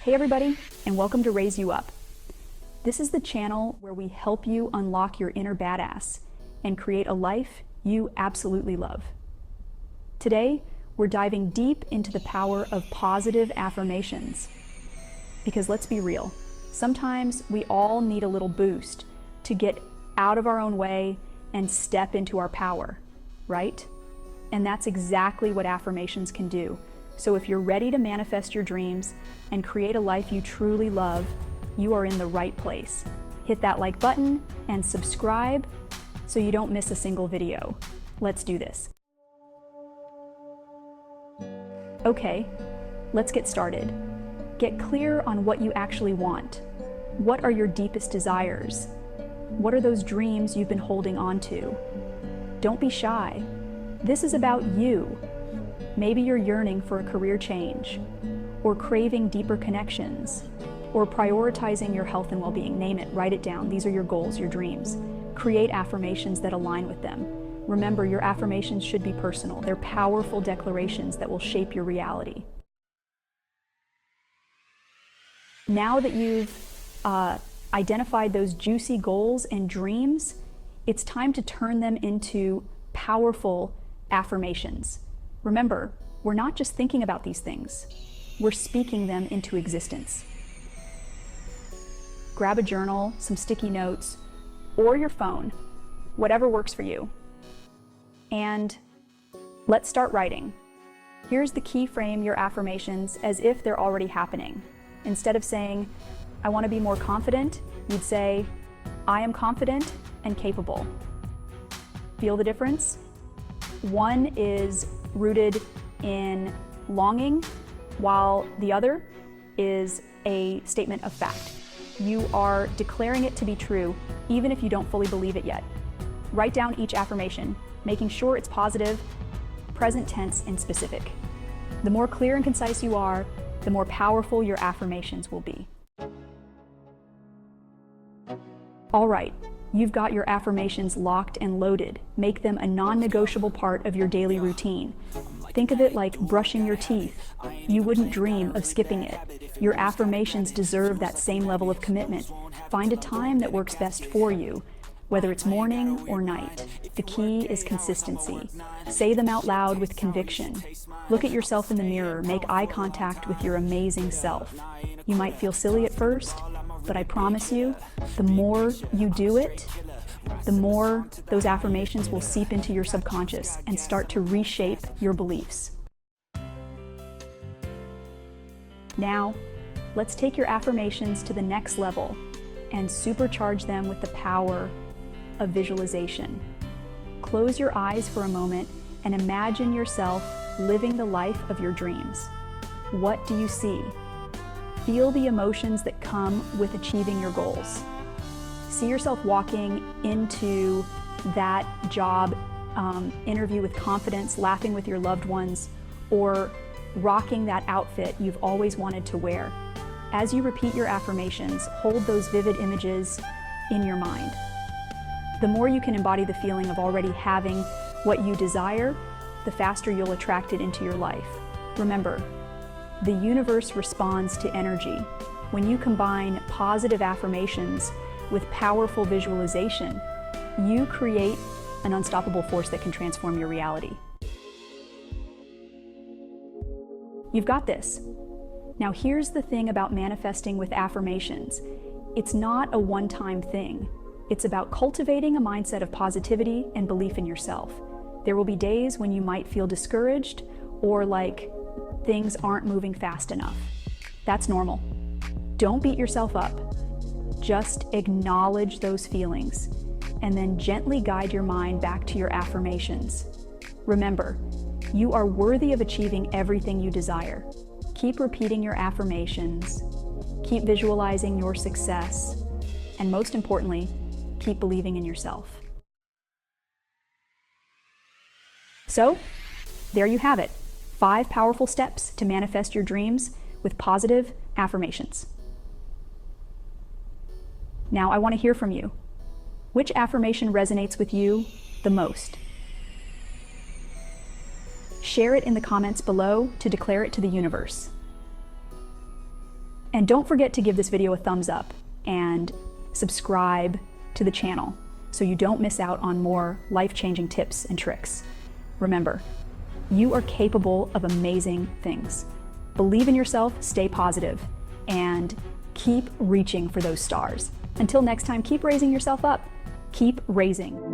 Hey everybody, and welcome to Raise You Up. This is the channel where we help you unlock your inner badass and create a life you absolutely love. Today, we're diving deep into the power of positive affirmations. Because let's be real, sometimes we all need a little boost to get out of our own way and step into our power, right? And that's exactly what affirmations can do. So if you're ready to manifest your dreams and create a life you truly love, you are in the right place. Hit that like button and subscribe so you don't miss a single video. Let's do this. Okay, let's get started. Get clear on what you actually want. What are your deepest desires? What are those dreams you've been holding on to? Don't be shy. This is about you. Maybe you're yearning for a career change, or craving deeper connections, or prioritizing your health and well-being. Name it, write it down. These are your goals, your dreams. Create affirmations that align with them. Remember, your affirmations should be personal. They're powerful declarations that will shape your reality. Now that you've identified those juicy goals and dreams, it's time to turn them into powerful affirmations. Remember, we're not just thinking about these things, we're speaking them into existence. Grab a journal, some sticky notes, or your phone, whatever works for you. And let's start writing. Here's the key: frame your affirmations as if they're already happening. Instead of saying, I want to be more confident, you'd say, I am confident and capable. Feel the difference? One is rooted in longing, while the other is a statement of fact. You are declaring it to be true, even if you don't fully believe it yet. Write down each affirmation, making sure it's positive, present tense, and specific. The more clear and concise you are, the more powerful your affirmations will be. All right. You've got your affirmations locked and loaded. Make them a non-negotiable part of your daily routine. Think of it like brushing your teeth. You wouldn't dream of skipping it. Your affirmations deserve that same level of commitment. Find a time that works best for you, whether it's morning or night. The key is consistency. Say them out loud with conviction. Look at yourself in the mirror. Make eye contact with your amazing self. You might feel silly at first, but I promise you, the more you do it, the more those affirmations will seep into your subconscious and start to reshape your beliefs. Now, let's take your affirmations to the next level and supercharge them with the power of visualization. Close your eyes for a moment and imagine yourself living the life of your dreams. What do you see? Feel the emotions that come with achieving your goals. See yourself walking into that job interview with confidence, laughing with your loved ones, or rocking that outfit you've always wanted to wear. As you repeat your affirmations, hold those vivid images in your mind. The more you can embody the feeling of already having what you desire, the faster you'll attract it into your life. Remember, the universe responds to energy. When you combine positive affirmations with powerful visualization, you create an unstoppable force that can transform your reality. You've got this. Now here's the thing about manifesting with affirmations. It's not a one-time thing. It's about cultivating a mindset of positivity and belief in yourself. There will be days when you might feel discouraged or like things aren't moving fast enough. That's normal. Don't beat yourself up. Just acknowledge those feelings and then gently guide your mind back to your affirmations. Remember, you are worthy of achieving everything you desire. Keep repeating your affirmations, keep visualizing your success, and most importantly, keep believing in yourself. So, there you have it. 5 powerful steps to manifest your dreams with positive affirmations. Now I want to hear from you. Which affirmation resonates with you the most? Share it in the comments below to declare it to the universe. And don't forget to give this video a thumbs up and subscribe to the channel so you don't miss out on more life-changing tips and tricks. Remember, you are capable of amazing things. Believe in yourself, stay positive, and keep reaching for those stars. Until next time, keep raising yourself up. Keep raising.